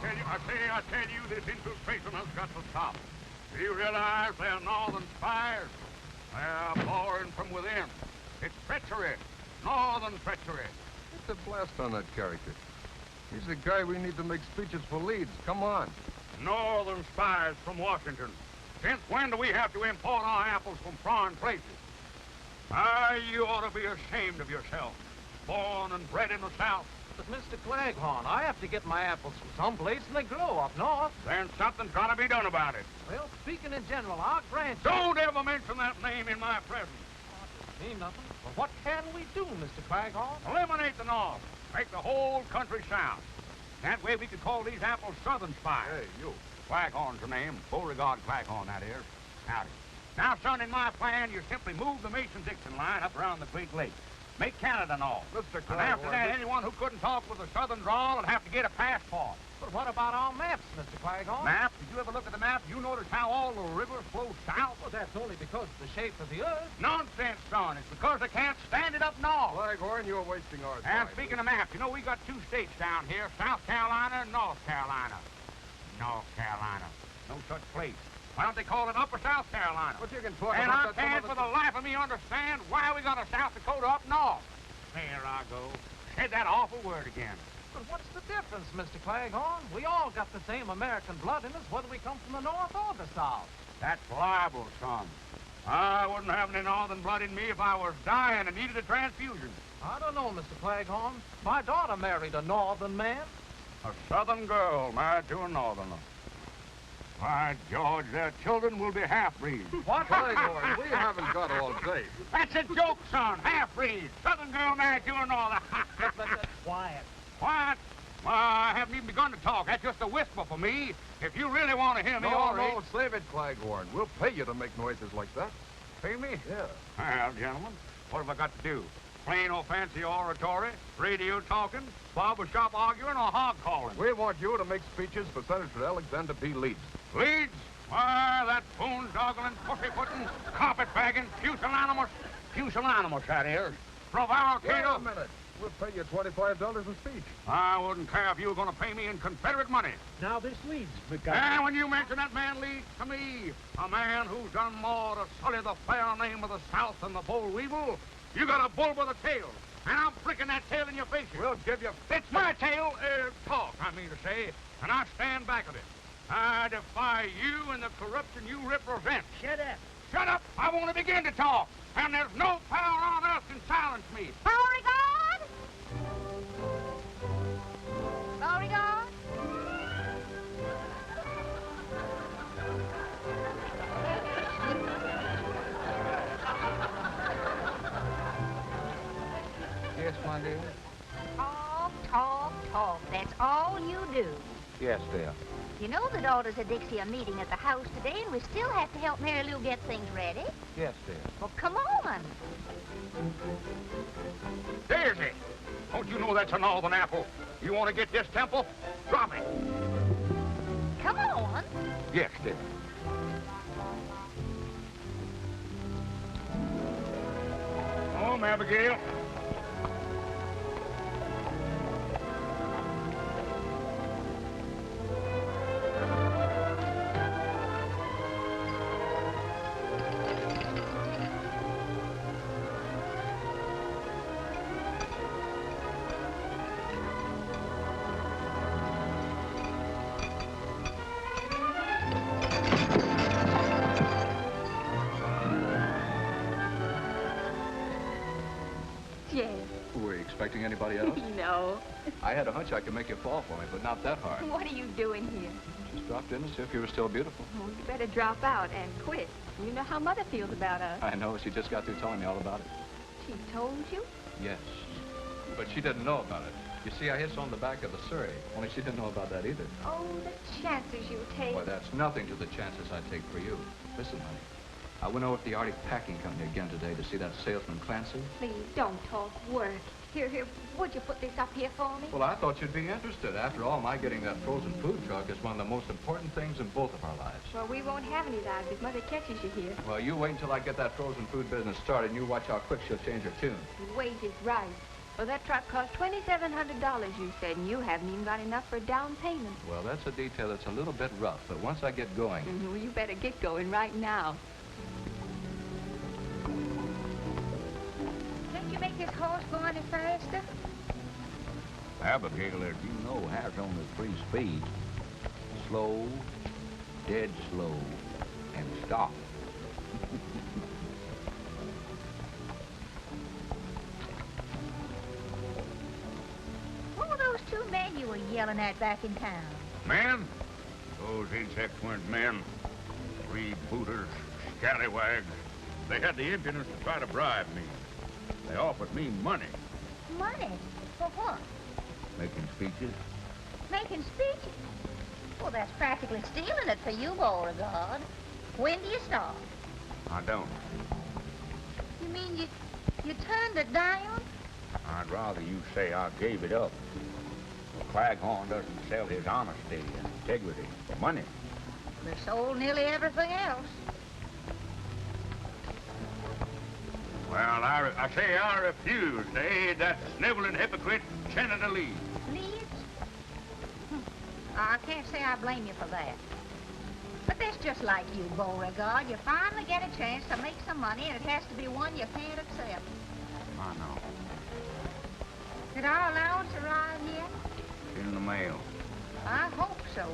I tell you, this infiltration has got to stop. Do you realize they're northern spies? They're boring from within. It's treachery. Northern treachery. It's a blast on that character. He's the guy we need to make speeches for Leeds. Come on. Northern spies from Washington. Since when do we have to import our apples from foreign places? You ought to be ashamed of yourself. Born and bred in the South. But, Mr. Claghorn, I have to get my apples from someplace, and they grow up north. Then something's got to be done about it. Well, speaking in general, I'll grant you... Don't ever mention that name in my presence. Oh, mean nothing. But what can we do, Mr. Claghorn? Eliminate the North. Make the whole country South. That way we could call these apples Southern spies. Hey, you. Claghorn's the name. Beauregard Claghorn, that is. Howdy. Now, son, in my plan, you simply move the Mason-Dixon line up around the Great Lakes. Make Canada North. Mr. And after that, anyone who couldn't talk with a Southern drawl would have to get a passport. But what about our maps, Mr. Claghorn? Map? Did you ever look at the map? You notice how all the rivers flow south? Well, that's only because of the shape of the earth. Nonsense, son. It's because they can't stand it up north. Claghorn, you're wasting our time. And speaking of maps, you know, we got two states down here, South Carolina and North Carolina. North Carolina. No such place. Why don't they call it Upper South Carolina? But you can talk And about I can't for the life of me understand why we got a South Dakota up north. There I go. Said that awful word again. But what's the difference, Mr. Claghorn? We all got the same American blood in us, whether we come from the north or the south. That's libel, son. I wouldn't have any northern blood in me if I was dying and needed a transfusion. I don't know, Mr. Claghorn. My daughter married a northern man. A southern girl married to a northerner. By George, their children will be half-breeds. What? Claghorn, we haven't got all day. That's a joke, son. Half-breeds. Southern girl married to a northerner. Quiet. What? I haven't even begun to talk. That's just a whisper for me. If you really want to hear me, all right. No, save it, Claghorn. We'll pay you to make noises like that. Pay me? Yeah. Well, gentlemen, what have I got to do? Plain or fancy oratory, radio talking, barber shop arguing, or hog calling? We want you to make speeches for Senator Alexander P. Leeds. Leeds? Why, that boondoggling, pussyfooting, carpetbagging, pusillanimous, that is. Wait a Prevaricator. minute. We'll pay you $25 a speech. I wouldn't care if you were going to pay me in Confederate money. Now this Leeds, And when you mention that man Leeds to me, a man who's done more to sully the fair name of the South than the boll weevil, you got a bull with a tail. And I'm flicking that tail in your face. We'll give you... It's my tail, talk, I mean to say, and I stand back of it. I defy you and the corruption you represent. Shut up. Shut up! I want to begin to talk, and there's no power on earth can silence me. Beauregard? Beauregard? Yes, my dear? Talk. That's all you do. Yes, dear. You know the daughters of Dixie are meeting at the house today, and we still have to help Mary Lou get things ready. Yes, dear. Well, come on. Daisy! Don't you know that's a northern apple? You want to get this temple? Drop it. Come on. Yes, dear. Home, Abigail. Yes. Were you expecting anybody else? No. I had a hunch I could make you fall for me, but not that hard. What are you doing here? Just dropped in to see if you were still beautiful. Oh, you better drop out and quit. You know how Mother feels about us. I know. She just got through telling me all about it. She told you? Yes. But she didn't know about it. You see, I hit on the back of the Surrey. Only she didn't know about that either. Oh, the chances you take. Why, that's nothing to the chances I take for you. Listen, honey. I went over to the Arctic Packing Company again today to see that salesman Clancy. Please, don't talk work. Here, would you put this up here for me? Well, I thought you'd be interested. After all, my getting that frozen food truck is one of the most important things in both of our lives. Well, we won't have any lives if Mother catches you here. Well, you wait until I get that frozen food business started, and you watch how quick she'll change her tune. Wait is right. Well, that truck cost $2,700, you said, and you haven't even got enough for a down payment. Well, that's a detail that's a little bit rough, but once I get going... Well, you better get going right now. Can't you make this horse go any faster? Abigail, as you know, has only 3 speeds. Slow, dead slow, and stop. What were those 2 men you were yelling at back in town? Men? Those insects weren't men. Freebooters, scallywags. They had the impudence to try to bribe me. They offered me money. Money? For what? Making speeches. Making speeches? Well, that's practically stealing it for you, Beauregard. When do you start? I don't. You mean you turned it down? I'd rather you say I gave it up. Claghorn doesn't sell his honesty and integrity for money. We sold nearly everything else. Well, I say I refuse to aid that sniveling hypocrite, Senator Leeds. Leeds? I can't say I blame you for that. But that's just like you, Beauregard. You finally get a chance to make some money, and it has to be one you can't accept. I know. Did our allowance arrive yet? In the mail. I hope so.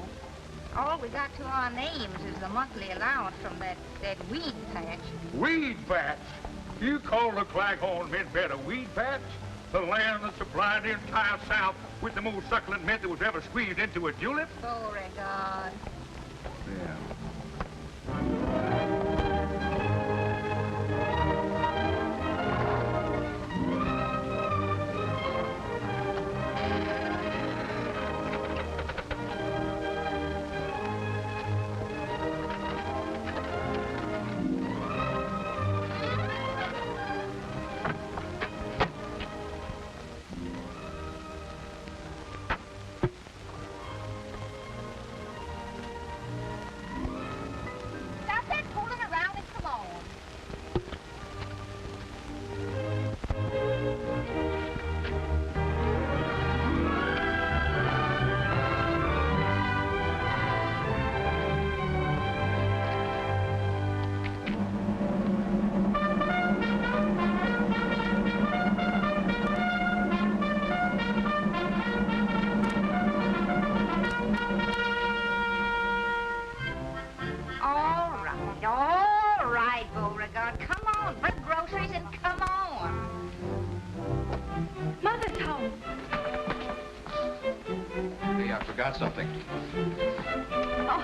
All we got to our names is the monthly allowance from that weed patch. Weed patch? You call the Claghorn mint bed a weed patch? The land that supplied the entire South with the most succulent mint that was ever squeezed into a julep? Beauregard. Yeah. Stop that fooling around and come on. All right, Beauregard. Come on, bring groceries and come on. Mother's home. Hey, I forgot something. Oh,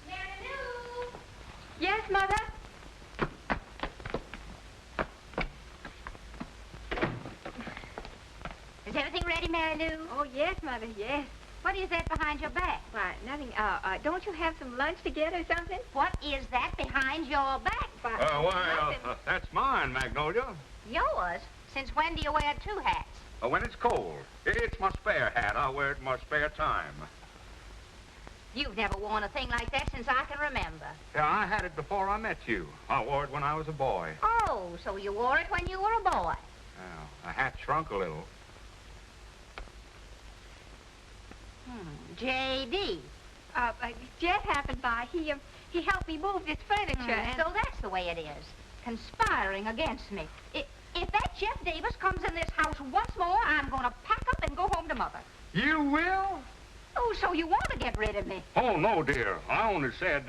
Mary Lou! yes, Mother? Is everything ready, Mary Lou? Oh, yes, Mother, yes. What is that behind your back? Why, nothing. Don't you have some lunch to get or something? What is that behind your back? Why, nothing. That's mine, Magnolia. Yours? Since when do you wear 2 hats? When it's cold. It's my spare hat. I wear it in my spare time. You've never worn a thing like that since I can remember. Yeah, I had it before I met you. I wore it when I was a boy. Oh, so you wore it when you were a boy. A hat shrunk a little. J.D. Jet happened by. He helped me move this furniture, and... So that's the way it is. Conspiring against me. If that Jeff Davis comes in this house once more, I'm going to pack up and go home to Mother. You will? Oh, so you want to get rid of me? Oh, no, dear. I only said,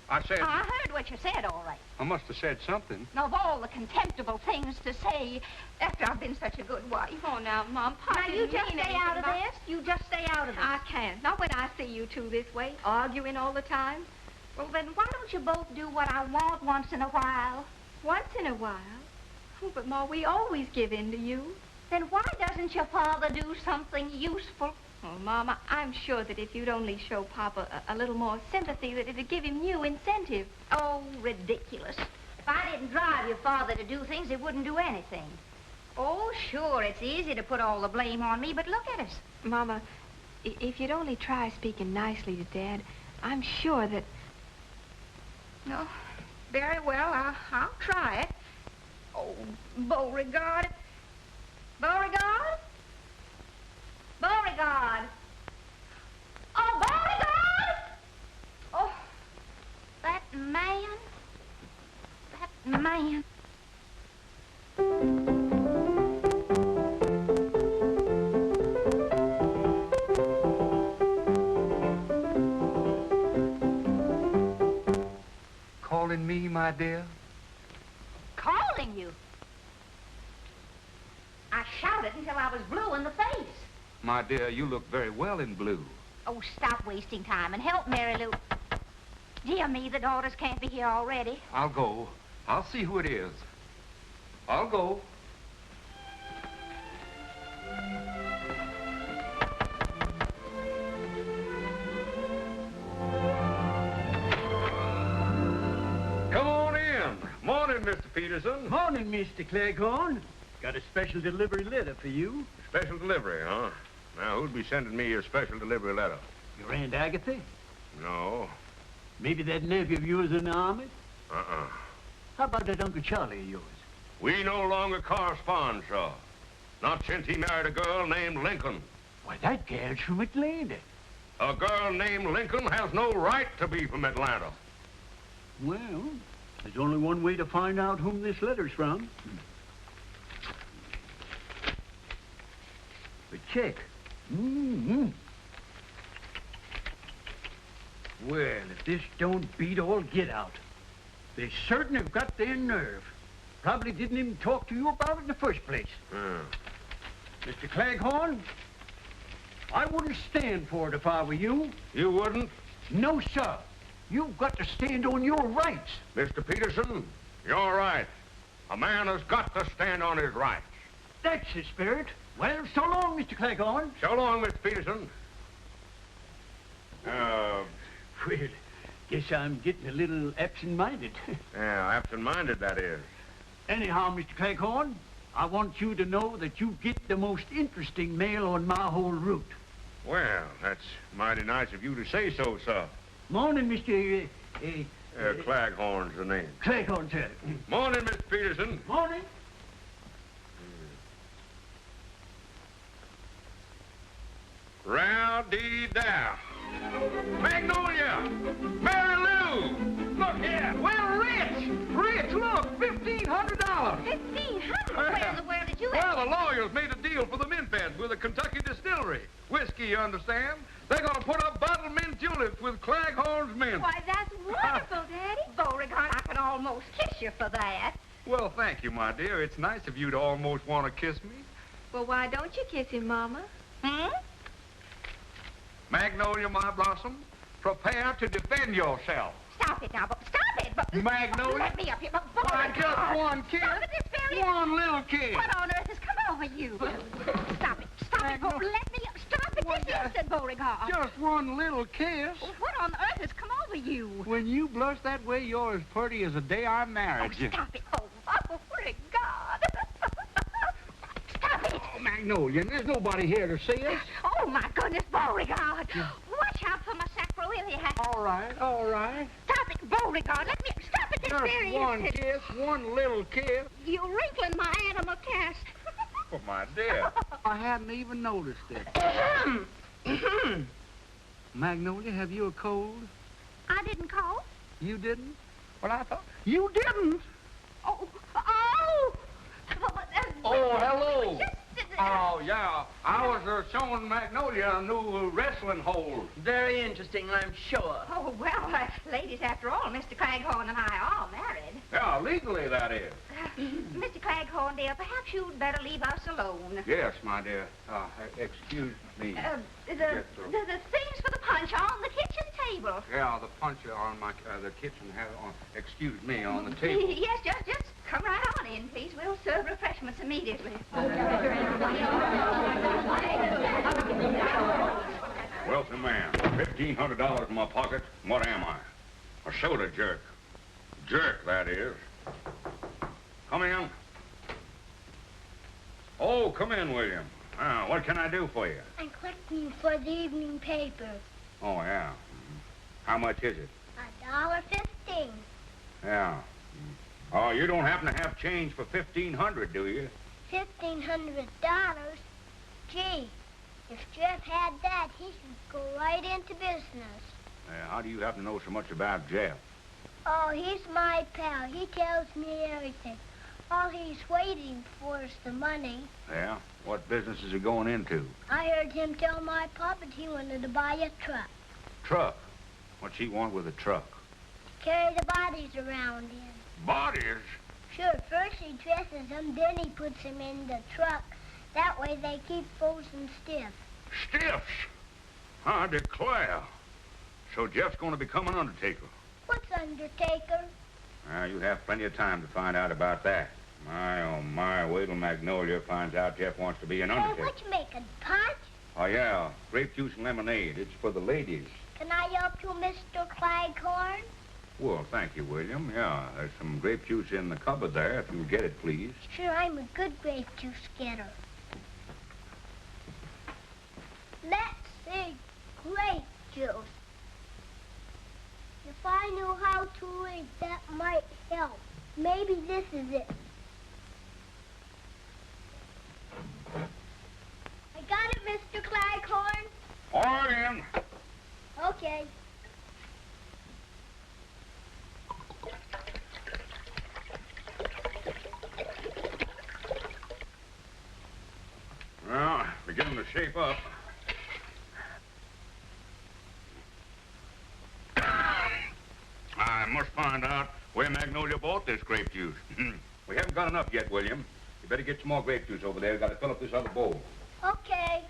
I said... I heard what you said, all right. I must have said something. Of all the contemptible things to say after I've been such a good wife. Oh, now, Mom, Papa Now, you didn't just mean stay out of anything this. You just stay out of this. I can't. Not when I see you two this way, arguing all the time. Well, then why don't you both do what I want once in a while? Once in a while. Oh, but, Ma, we always give in to you. Then why doesn't your father do something useful? Oh, Mama, I'm sure that if you'd only show Papa a little more sympathy, that it'd give him new incentive. Oh, ridiculous. If I didn't drive your father to do things, he wouldn't do anything. Oh, sure, it's easy to put all the blame on me, but look at us. Mama, if you'd only try speaking nicely to Dad, I'm sure that... No, very well, I'll try it. Oh, Beauregard. Beauregard? Beauregard. Oh, Beauregard! Oh, that man. That man. Calling me, my dear? Calling you. I shouted until I was blue in the face. My dear, you look very well in blue. Oh, stop wasting time and help Mary Lou. Dear me, the daughters can't be here already. I'll go. I'll see who it is. I'll go. Come on in. Morning, Mr. Peterson. Morning, Mr. Cleghorn. Got a special delivery letter for you. Special delivery, huh? Now, who'd be sending me your special delivery letter? Your Aunt Agatha? No. Maybe that nephew of yours in the army? Uh-uh. How about that Uncle Charlie of yours? We no longer correspond, sir. Not since he married a girl named Lincoln. Why, that gal's from Atlanta. A girl named Lincoln has no right to be from Atlanta. Well, there's only one way to find out whom this letter's from. The check. Mm-hmm. Well, if this don't beat all get out. They certain have got their nerve. Probably didn't even talk to you about it in the first place. Mr. Cleghorn, I wouldn't stand for it if I were you. You wouldn't? No, sir. You've got to stand on your rights. Mr. Peterson, you're right. A man has got to stand on his rights. That's the spirit. Well, so long, Mr. Cleghorn. So long, Mr. Peterson. Well, guess I'm getting a little absent-minded. Yeah, absent-minded, that is. Anyhow, Mr. Cleghorn, I want you to know that you get the most interesting mail on my whole route. Well, that's mighty nice of you to say so, sir. Morning, Mr. Claghorn's the name. Cleghorn, sir. Morning, Mr. Peterson. Morning. Row-dee-dow. Magnolia! Mary Lou! Look here! Well, Rich! Rich, look! $1,500! $1,500? Where in the world did you Well, the lawyers made a deal for the mint beds with a Kentucky distillery. Whiskey, you understand? They're going to put up bottled mint tulips with Claghorn's mint. Why, that's wonderful, Daddy. Beauregard, I can almost kiss you for that. Well, thank you, my dear. It's nice of you to almost want to kiss me. Well, why don't you kiss him, Mama? Hmm? Magnolia, my blossom, prepare to defend yourself. Stop it now, stop it! But Magnolia? let me up here, but Why, Beauregard! just one kiss. Stop it this very... One little kiss. What on earth has come over you? Stop it, Beau. Let me up. Stop it this instant, Beauregard. Just one little kiss. What on earth has come over you? When you blush that way, you're as pretty as the day I married you. Stop it. Oh, Beauregard. Stop it. Oh, Magnolia, there's nobody here to see us. Oh, my goodness, Beauregard. Watch out for my sacroiliac. All right, all right. Stop it, Beauregard. Let me stop it this very Just one instant. kiss, one little kiss. You're wrinkling my animal cast. Oh, my dear. I hadn't even noticed it. Magnolia, have you a cold? I didn't call. You didn't? Well, I thought... You didn't? Oh. Oh, hello. Oh, yeah. I was showing Magnolia a new wrestling hold. Very interesting, I'm sure. Oh, well, ladies, after all, Mr. Claghorn and I are married. Yeah, legally, that is. Mr. Claghorn, dear, perhaps you'd better leave us alone. Yes, my dear. Excuse me. The things for the punch are on the kitchen table. Yeah, the punch on the kitchen excuse me, on the table. Yes, just come right on in, please. We'll serve refreshments immediately. Wealthy man, $1,500 in my pocket. What am I? A soda jerk. Jerk, that is. Come in. Oh, come in, William. What can I do for you? I'm collecting for the evening paper. Oh, yeah. How much is it? $1.15. Yeah. Oh, you don't happen to have change for $1,500, do you? $1,500? Gee, if Jeff had that, he could go right into business. How do you happen to know so much about Jeff? Oh, he's my pal. He tells me everything. All he's waiting for is the money. Yeah? What business is he going into? I heard him tell my papa that he wanted to buy a truck. Truck? What's he want with a truck? To carry the bodies around in. Bodies? Sure, first he dresses them, then he puts them in the truck. That way they keep frozen stiff. Stiffs? I declare. So Jeff's going to become an undertaker. What's undertaker? You have plenty of time to find out about that. My, oh my, wait till Magnolia finds out Jeff wants to be an undertaker. Hey, what you making, punch? Oh, yeah, grape juice and lemonade. It's for the ladies. Can I help you, Mr. Claghorn? Well, thank you, William. Yeah, there's some grape juice in the cupboard there, if you'll get it, please. Sure, I'm a good grape juice getter. Let's see, grape juice. If I knew how to read, that might help. Maybe this is it. I got it, Mr. Claghorn. All right, in. Okay. Well, beginning to shape up. I must find out where Magnolia bought this grape juice. We haven't got enough yet, William. You better get some more grape juice over there. We've got to fill up this other bowl. Okay.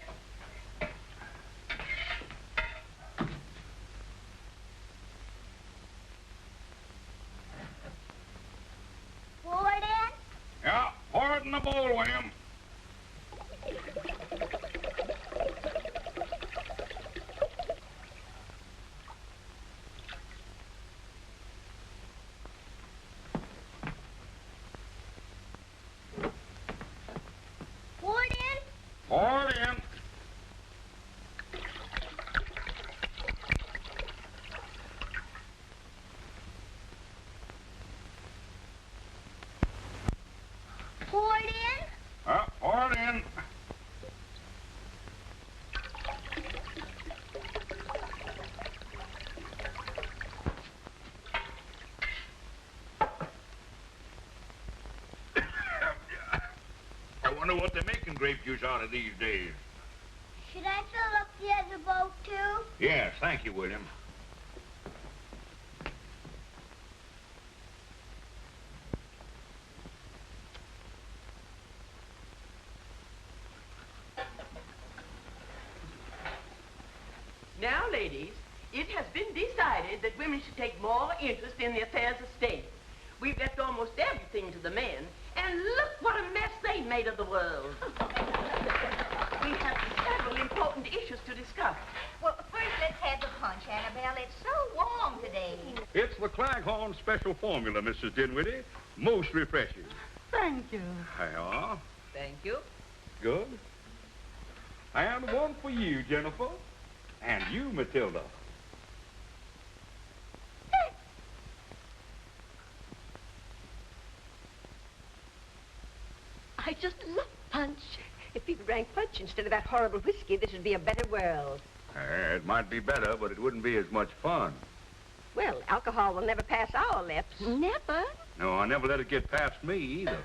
Pour it in? Yeah, pour it in the bowl, William. Pour it in? Pour it in. Pour it in? Pour it in. I wonder what they're making grape juice out of these days. Should I fill up the other boat, too? Yes, thank you, William. Now, ladies, it has been decided that women should take more interest in the affairs of state. We've left almost everything to the men, and look what a mess they made of the world. We have several important issues to discuss. Well, first let's have the punch, Annabelle. It's so warm today. It's the Claghorn special formula, Mrs. Dinwiddie. Most refreshing. Thank you. Hi-ya. Thank you. Good. And one for you, Jennifer. And you, Matilda. I just love punch. If people drank punch instead of that horrible whiskey, this would be a better world. It might be better, but it wouldn't be as much fun. Well, alcohol will never pass our lips. Never? No, I never let it get past me either.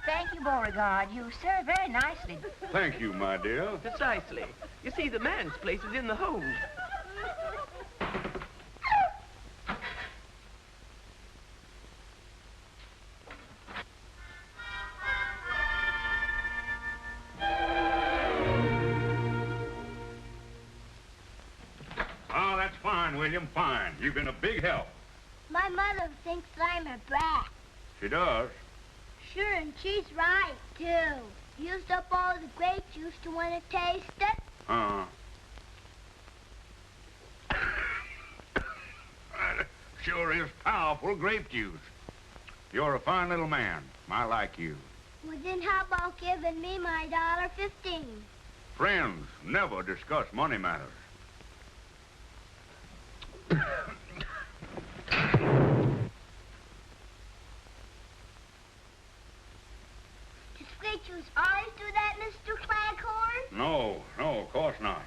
Thank you, Beauregard. You served very nicely. Thank you, my dear. Precisely. You see, the man's place is in the home. William, fine. You've been a big help. My mother thinks I'm a brat. She does. Sure, and she's right, too. Used up all the grape juice to want to taste it. Sure is powerful grape juice. You're a fine little man. I like you. Well, then how about giving me my $1.15? Friends never discuss money matters. Does grape juice always do that, Mr. Claghorn? No, of course not.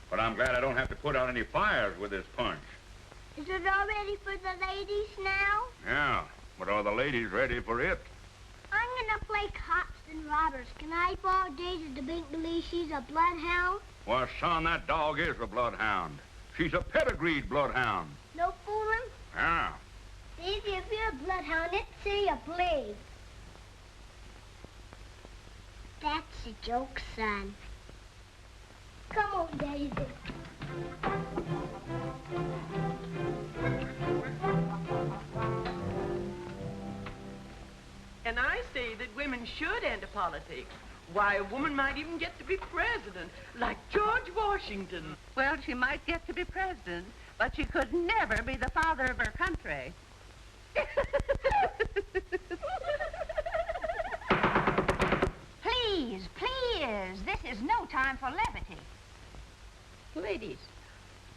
But I'm glad I don't have to put out any fires with this punch. Is it all ready for the ladies now? Yeah, but are the ladies ready for it? I'm gonna play cops and robbers. Can I borrow Daisy to make believe she's a bloodhound? Well, son, that dog is a bloodhound. She's a pedigreed bloodhound. No fooling? Yeah. Daisy, if you're a bloodhound, let's say you please. That's a joke, son. Come on, Daisy. And I say that women should enter politics. Why, a woman might even get to be president, like George Washington. Well, she might get to be president, but she could never be the father of her country. Please, please, this is no time for levity. Ladies,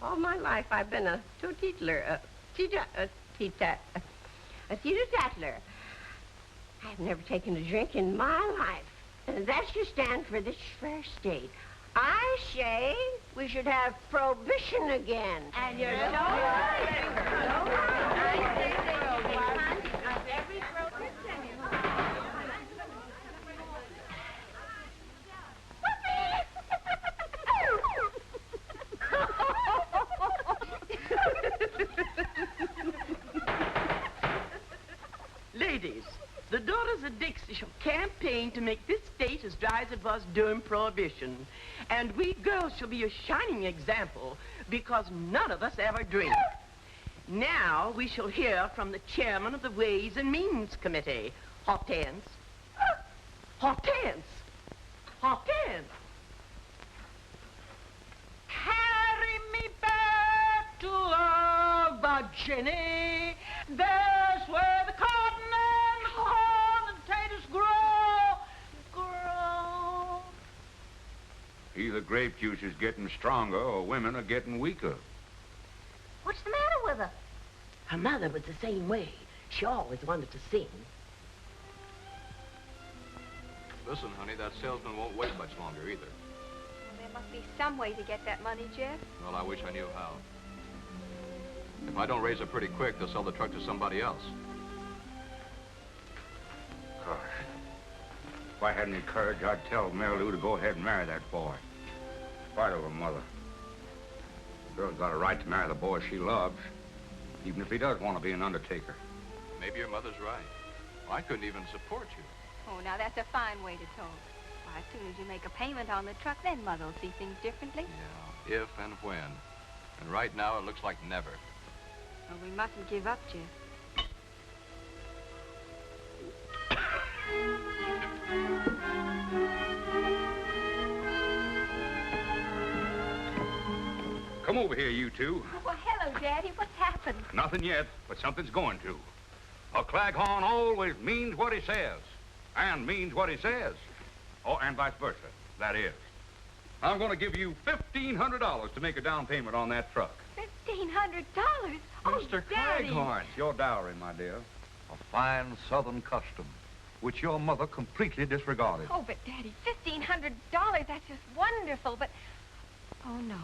all my life I've been a teetotaler, a teetotaler. I've never taken a drink in my life. And that should stand for this fair state. I say we should have prohibition again. And you're so right. Ladies, the Daughters of Dixie shall campaign to make this state as dry as it was during Prohibition. And we girls shall be a shining example because none of us ever drink. Now we shall hear from the chairman of the Ways and Means Committee. Hortense. Hortense. Hortense. Carry me back to Virginia. There's where the cotton and corn and potatoes grow. Either grape juice is getting stronger or women are getting weaker. What's the matter with her? Her mother was the same way. She always wanted to sing. Listen, honey, that salesman won't wait much longer either. Well, there must be some way to get that money, Jeff. Well, I wish I knew how. If I don't raise it pretty quick, they'll sell the truck to somebody else. Gosh. If I had any courage, I'd tell Mary Lou to go ahead and marry that boy. In spite of her mother. The girl's got a right to marry the boy she loves, even if he does want to be an undertaker. Maybe your mother's right. I couldn't even support you. Oh, now that's a fine way to talk. Why, as soon as you make a payment on the truck, then Mother will see things differently. Yeah, if and when. And right now, it looks like never. Well, we mustn't give up, Jeff. Come over here, you two. Well, hello, Daddy. What's happened? Nothing yet, but something's going to. A Claghorn always means what he says, and means what he says. Oh, and vice versa, that is. I'm going to give you $1,500 to make a down payment on that truck. $1,500? Oh, Mr. Daddy. Claghorn. It's your dowry, my dear. A fine Southern custom, which your mother completely disregarded. Oh, but Daddy, $1,500, that's just wonderful, but... Oh, no.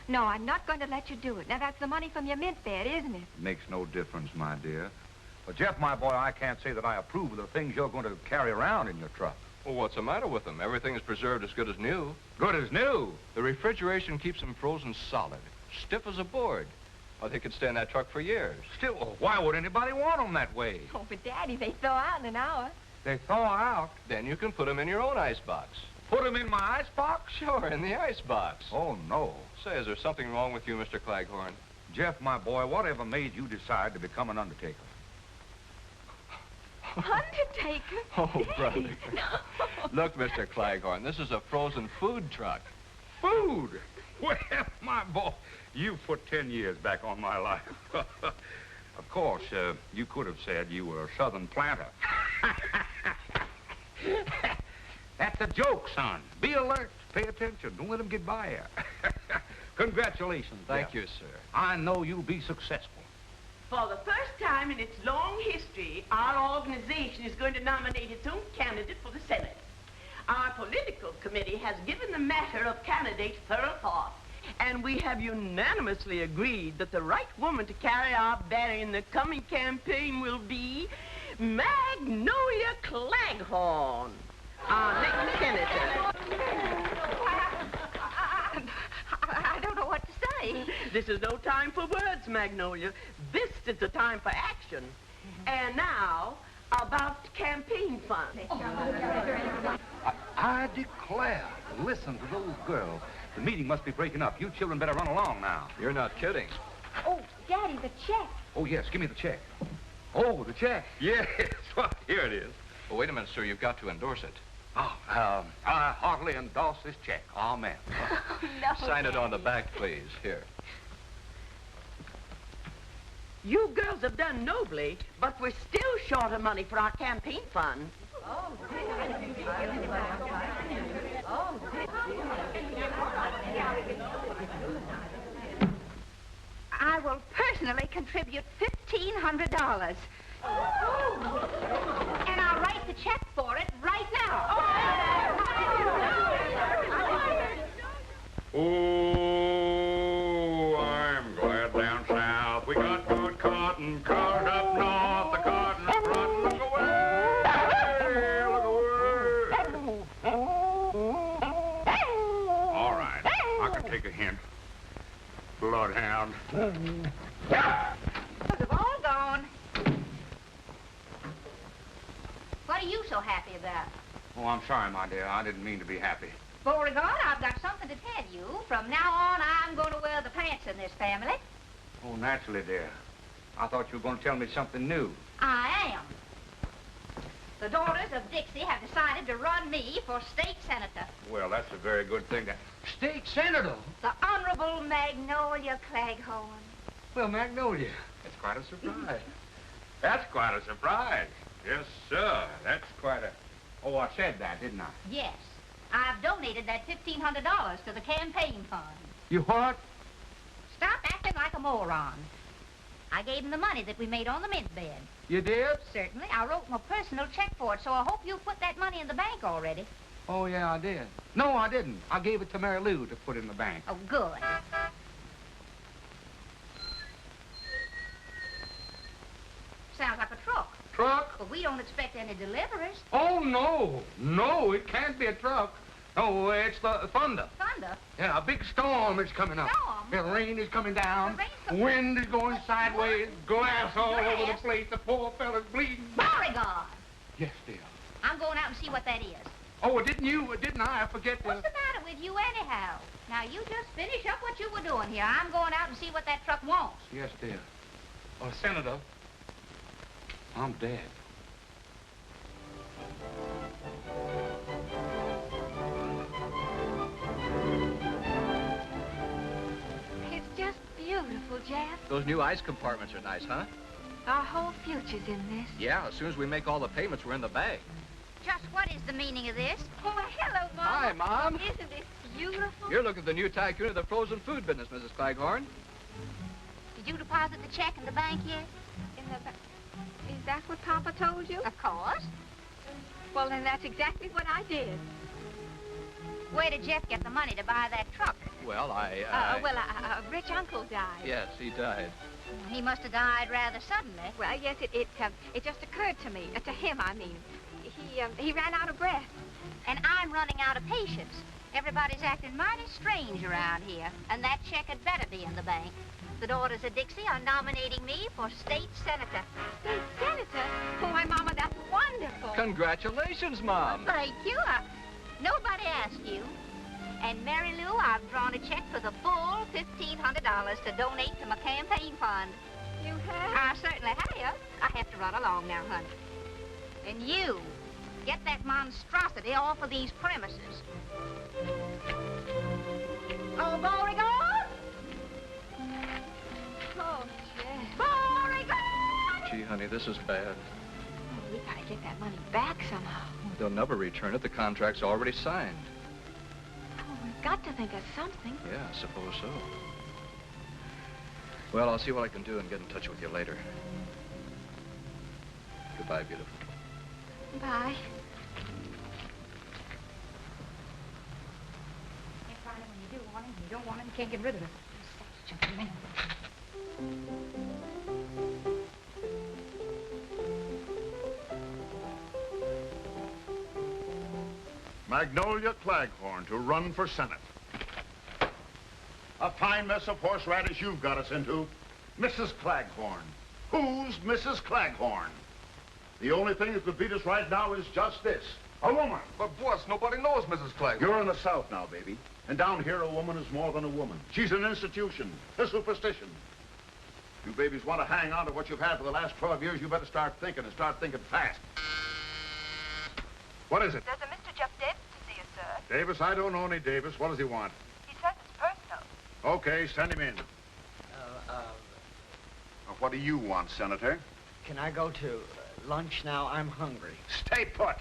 No, I'm not going to let you do it. Now, that's the money from your mint bed, isn't it? Makes no difference, my dear. But, Jeff, my boy, I can't say that I approve of the things you're going to carry around in your truck. Well, what's the matter with them? Everything is preserved as good as new. Good as new? The refrigeration keeps them frozen solid, stiff as a board. Well, they could stay in that truck for years. Still, why would anybody want them that way? Oh, but Daddy, they thaw out in an hour. They thaw out? Then you can put them in your own icebox. Put them in my icebox? Sure, in the icebox. Oh, no. Say, is there something wrong with you, Mr. Claghorn? Jeff, my boy, whatever made you decide to become an undertaker? Undertaker? Oh, brother. Look, Mr. Claghorn, this is a frozen food truck. Food? Well, my boy, you put 10 years back on my life. Of course, you could have said you were a southern planter. That's a joke, son. Be alert. Pay attention. Don't let them get by you. Congratulations, Thank Jeff. you, sir. I know you'll be successful. For the first time in its long history, our organization is going to nominate its own candidate for the Senate. Our political committee has given the matter of candidates thorough thought, and we have unanimously agreed that the right woman to carry our banner in the coming campaign will be Magnolia Claghorn, our next senator. I don't know what to say. This is no time for words, Magnolia. This is the time for action. And now, about campaign funds. I declare. Listen to those girls. The meeting must be breaking up. You children better run along now. You're not kidding. Oh, Daddy, the check. Oh, yes. Give me the check. Oh, the check. Yes. Well, here it is. Well, wait a minute, sir. You've got to endorse it. Oh, I heartily endorse this check. Amen. No, Sign it on the Daddy. back, please. Here. You girls have done nobly, but we're still short of money for our campaign fund. I will personally contribute $1,500. And I'll write the check for it right now. Oh, I'm glad down south we got good cotton. Cars up north, the cotton's front. Look away, look away. All right, I can take a hint. Bloodhound. They've all gone. What are you so happy about? Oh, I'm sorry, my dear. I didn't mean to be happy. Beauregard, I've got something to tell you. From now on, I'm going to wear the pants in this family. Oh, naturally, dear. I thought you were going to tell me something new. I am. The daughters of Dixie have decided to run me for state senator. Well, that's a very good thing. State senator? The Honorable Magnolia Claghorn. Well, Magnolia, that's quite a surprise. That's quite a surprise. Yes, sir. That's quite a... Oh, I said that, didn't I? Yes. I've donated that $1,500 to the campaign fund. You what? Stop acting like a moron. I gave him the money that we made on the mint bed. You did? Certainly. I wrote him a personal check for it, so I hope you put that money in the bank already. Oh, yeah, I did. No, I didn't. I gave it to Mary Lou to put in the bank. Oh, good. Sounds like a truck. Truck? But we don't expect any deliveries. Oh, no. No, it can't be a truck. No, it's the thunder. Thunder? Yeah, a big storm is coming up. Storm? The rain is coming down. The rain's coming- Wind is going sideways. Glass all over the place. The poor fella's bleeding. Beauregard! Yes, dear. I'm going out and see what that is. Oh, didn't I? I forget to... What's the matter with you anyhow? Now, you just finish up what you were doing here. I'm going out and see what that truck wants. Yes, dear. Senator, I'm dead. It's just beautiful, Jeff. Those new ice compartments are nice, huh? Our whole future's in this. Yeah, as soon as we make all the payments, we're in the bag. Just what is the meaning of this? Oh, hello, Mom. Hi, Mom. Isn't this beautiful? You're looking at the new tycoon of the frozen food business, Mrs. Claghorn. Did you deposit the check in the bank yet? Is that what Papa told you? Of course. Well, then that's exactly what I did. Where did Jeff get the money to buy that truck? Well, A rich uncle died. Yes, he died. He must have died rather suddenly. Well, yes, it just occurred to me. To him, I mean. He ran out of breath. And I'm running out of patience. Everybody's acting mighty strange around here, and that check had better be in the bank. The daughters of Dixie are nominating me for state senator. State senator? Oh, my Mama, that's wonderful. Congratulations, Mom. Thank you. Nobody asked you. And Mary Lou, I've drawn a check for the full $1,500 to donate to my campaign fund. You have? I certainly have. I have to run along now, honey. And you, get that monstrosity off of these premises. Oh, Beauregard! Oh, Jeff. Beauregard! Gee, honey, this is bad. Oh, we gotta get that money back somehow. They'll never return it. The contract's already signed. Oh, we've got to think of something. Yeah, I suppose so. Well, I'll see what I can do and get in touch with you later. Goodbye, beautiful. Bye. Can't find it when you do want him. You don't want him, you can't get rid of it. Magnolia Claghorn to run for Senate. A fine mess of horseradish you've got us into. Mrs. Claghorn. Who's Mrs. Claghorn? The only thing that could beat us right now is just this. A woman. But, boss, nobody knows Mrs. Claghorn. You're in the South now, baby. And down here, a woman is more than a woman. She's an institution, a superstition. You babies want to hang on to what you've had for the last 12 years, you better start thinking, and start thinking fast. What is it? There's a Mr. Jeff Davis to see you, sir. Davis? I don't know any Davis. What does he want? He says it's personal. Okay, send him in. What do you want, Senator? Can I go to lunch now? I'm hungry. Stay put.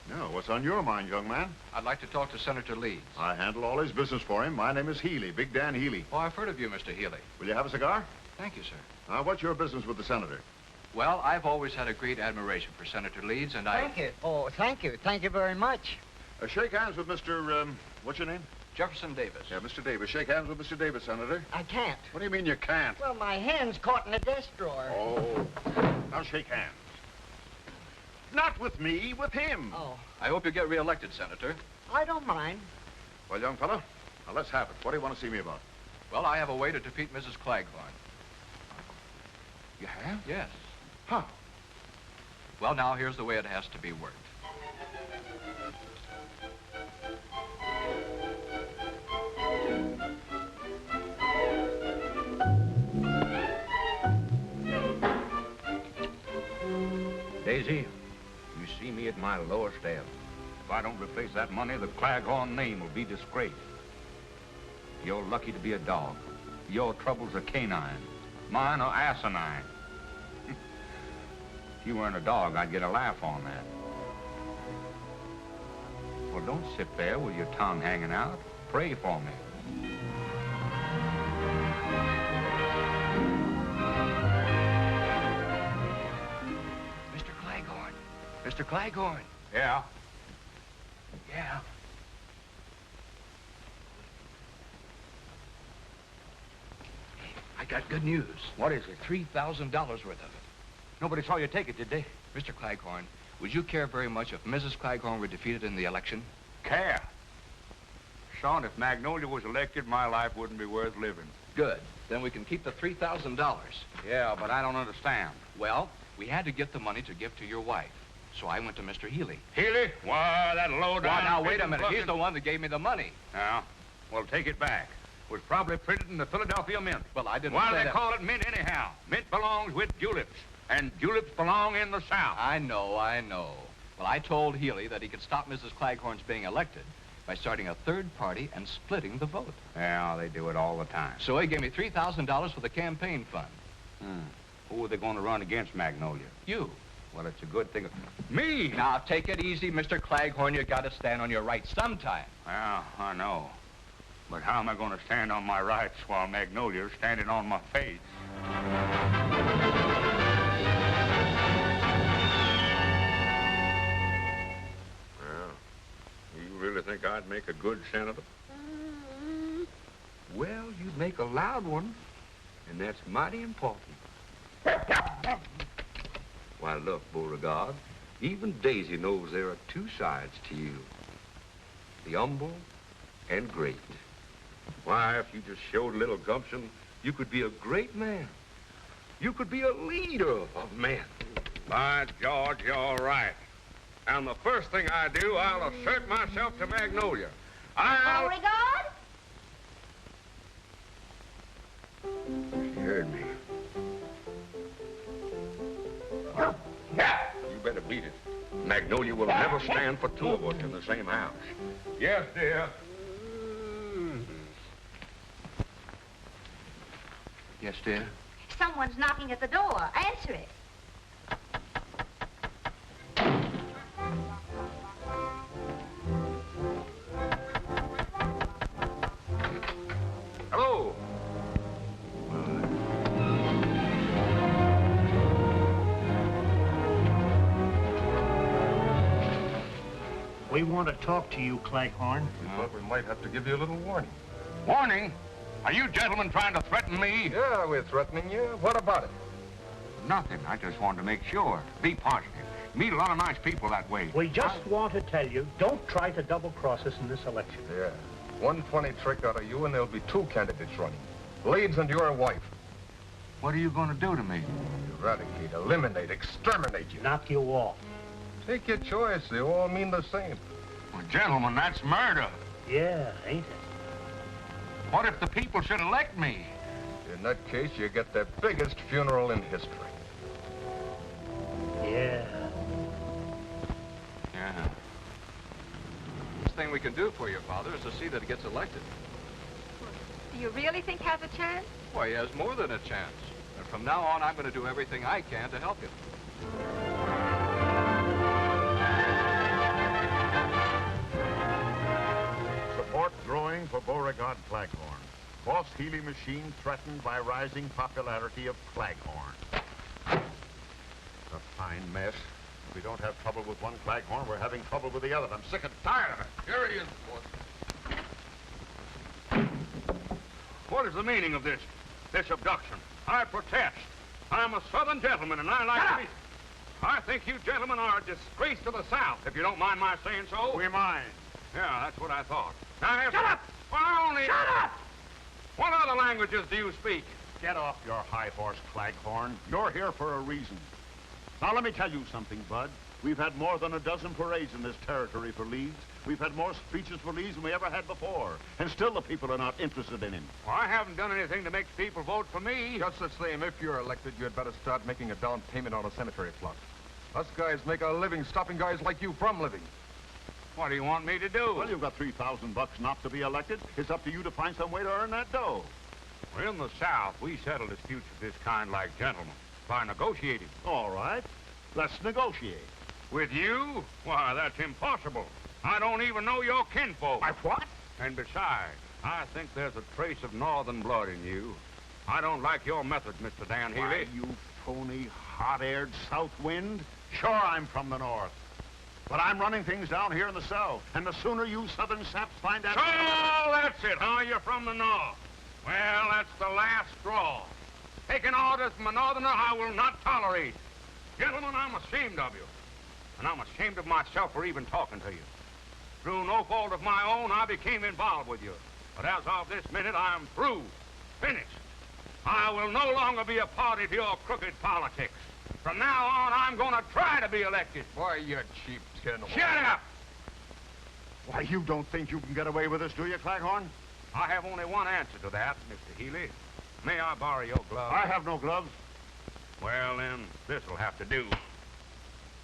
Now, what's on your mind, young man? I'd like to talk to Senator Leeds. I handle all his business for him. My name is Healy, Big Dan Healy. Oh, I've heard of you, Mr. Healy. Will you have a cigar? Thank you, sir. What's your business with the senator? Well, I've always had a great admiration for Senator Leeds, and Thank you. Oh, thank you. Thank you very much. Shake hands with Mr. What's your name? Jefferson Davis. Yeah, Mr. Davis. Shake hands with Mr. Davis, Senator. I can't. What do you mean you can't? Well, my hand's caught in a desk drawer. Oh. Now shake hands. Not with me, with him. Oh. I hope you get reelected, Senator. I don't mind. Well, young fella, now let's have it. What do you want to see me about? Well, I have a way to defeat Mrs. Claghorn. You have? Yes. How? Well, now, here's the way it has to be worked. Daisy, you see me at my lowest ebb. If I don't replace that money, the Claghorn name will be disgraced. You're lucky to be a dog. Your troubles are canine. Mine are asinine. If you weren't a dog, I'd get a laugh on that. Well, don't sit there with your tongue hanging out. Pray for me. Mr. Claghorn. Mr. Claghorn. Yeah? Yeah. I got good news. What is it? $3,000 worth of it. Nobody saw you take it, did they? Mr. Claghorn, would you care very much if Mrs. Claghorn were defeated in the election? Care? Son, if Magnolia was elected, my life wouldn't be worth living. Good. Then we can keep the $3,000. Yeah, but I don't understand. Well, we had to get the money to give to your wife. So I went to Mr. Healy. Healy? Why, that low-down... Well, now, wait a minute. He's the one that gave me the money. Yeah? Well, take it back. It was probably printed in the Philadelphia Mint. Well, I didn't Why say do they that. call it mint anyhow? Mint belongs with juleps, and juleps belong in the South. I know. Well, I told Healy that he could stop Mrs. Claghorn's being elected by starting a third party and splitting the vote. Yeah, they do it all the time. So he gave me $3,000 for the campaign fund. Who are they going to run against, Magnolia? You. Well, it's a good thing. Me? Now, take it easy, Mr. Claghorn. You got to stand on your rights sometime. Yeah, I know. But how am I going to stand on my rights while Magnolia's standing on my face? Well, you really think I'd make a good senator? Well, you'd make a loud one, and that's mighty important. Why, look, Beauregard, even Daisy knows there are two sides to you. The humble and great. Why, if you just showed a little gumption, you could be a great man. You could be a leader of men. By George, you're right. And the first thing I do, I'll assert myself to Magnolia. I'll... Beauregard? She heard me. Yeah. You better beat it. Magnolia will never stand for two of us in the same house. Yes, dear. Yes, dear? Someone's knocking at the door. Answer it. Hello. We want to talk to you, Claghorn. We thought we might have to give you a little warning. Warning? Are you gentlemen trying to threaten me? Yeah, we're threatening you. What about it? Nothing. I just wanted to make sure. Be positive. Meet a lot of nice people that way. We just want to tell you, don't try to double-cross us in this election. Yeah. One funny trick out of you and there'll be two candidates running. Leeds and your wife. What are you going to do to me? Eradicate, eliminate, exterminate you. Knock you off. Take your choice. They all mean the same. Well, gentlemen, that's murder. Yeah, ain't it? What if the people should elect me? In that case, you get the biggest funeral in history. Yeah. Yeah. Best thing we can do for your father is to see that he gets elected. Do you really think he has a chance? Why, he has more than a chance. And from now on, I'm going to do everything I can to help him. Support growing for Beauregard Claghorn. Boss Healy machine threatened by rising popularity of Claghorn. A fine mess. If we don't have trouble with one Claghorn, we're having trouble with the other. I'm sick and tired of it. Here he is, boss. What is the meaning of this abduction? I protest. I'm a Southern gentleman, and I like to be... I think you gentlemen are a disgrace to the South, if you don't mind my saying so. We mind. Yeah, that's what I thought. Now, Shut up! Well, I only... Shut up! What other languages do you speak? Get off your high horse, Claghorn. You're here for a reason. Now, let me tell you something, Bud. We've had more than a dozen parades in this territory for Leeds. We've had more speeches for Leeds than we ever had before. And still the people are not interested in him. Well, I haven't done anything to make people vote for me. Just the same, if you're elected, you'd better start making a down payment on a cemetery plot. Us guys make our living stopping guys like you from living. What do you want me to do? Well, you've got $3,000 not to be elected. It's up to you to find some way to earn that dough. Well, in the South, we settle disputes of this kind like gentlemen, by negotiating. All right. Let's negotiate. With you? Why, that's impossible. I don't even know your kinfolk. My what? And besides, I think there's a trace of northern blood in you. I don't like your methods, Mr. Dan Healy. Why, you phony, hot-aired south wind? Sure, I'm from the north. But I'm running things down here in the south. And the sooner you southern saps find out... So, that's it, huh? You're from the north. Well, that's the last straw. Taking orders from a northerner I will not tolerate. Gentlemen, I'm ashamed of you. And I'm ashamed of myself for even talking to you. Through no fault of my own, I became involved with you. But as of this minute, I'm through. Finished. I will no longer be a party to your crooked politics. From now on, I'm going to try to be elected. Why, you cheap tin. Shut up! Why, you don't think you can get away with this, do you, Claghorn? I have only one answer to that, Mr. Healy. May I borrow your gloves? I have no gloves. Well, then, this'll have to do.